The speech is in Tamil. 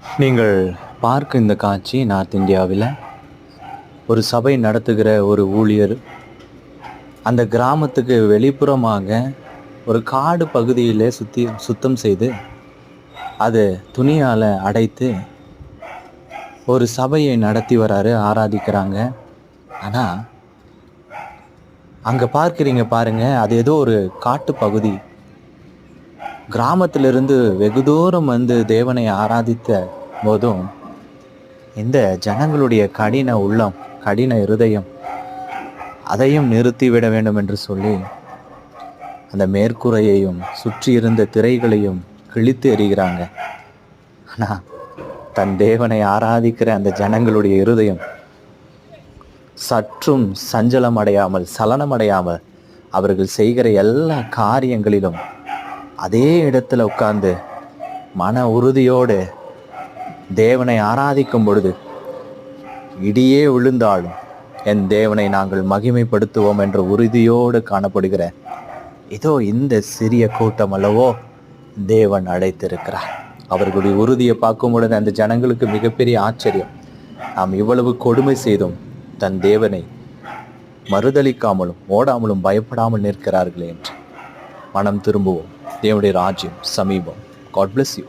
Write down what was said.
நீங்கள் பார்க்க இந்த காட்சி நார்த் இந்தியாவில் ஒரு சபை நடத்துகிற ஒரு ஊழியர் அந்த கிராமத்துக்கு வெளிப்புறமாக ஒரு காடு பகுதியிலே சுத்தம் செய்து அதை துணியால் அடைத்து ஒரு சபையை நடத்தி வராரு, ஆராதிக்கிறாங்க. ஆனால் அங்கே பார்க்குறீங்க பாருங்க, அது ஏதோ ஒரு காட்டு பகுதி. கிராமத்திலிருந்து வெகு தூரம் வந்து தேவனை ஆராதித்த போதும் இந்த ஜனங்களுடைய கடின உள்ளம், கடின இருதயம், அதையும் நிறுத்திவிட வேண்டும் என்று சொல்லி அந்த மேற்கூரையையும் சுற்றி இருந்த திரைகளையும் கிழித்து எறிகிறாங்க. ஆனால் தன் தேவனை ஆராதிக்கிற அந்த ஜனங்களுடைய இருதயம் சற்றும் சஞ்சலம் அடையாமல், சலனம் அடையாமல், அவர்கள் செய்கிற எல்லா காரியங்களிலும் அதே இடத்துல உட்கார்ந்து மன உறுதியோடு தேவனை ஆராதிக்கும் பொழுது இடியே விழுந்தாலும் என் தேவனை நாங்கள் மகிமைப்படுத்துவோம் என்ற உறுதியோடு காணப்படுகிற இதோ இந்த சிறிய கூட்டம் அல்லவோ தேவன் அழைத்திருக்கிறார். அவர்களுடைய உறுதியை பார்க்கும் பொழுது அந்த ஜனங்களுக்கு மிகப்பெரிய ஆச்சரியம். நாம் இவ்வளவு கொடுமை செய்தும் தன் தேவனை மறுதளிக்காமலும் ஓடாமலும் பயப்படாமல் நிற்கிறார்களே என்று மனம் திரும்புவோம். தேவனுடைய ராஜ்யம் சமீபம். God bless you.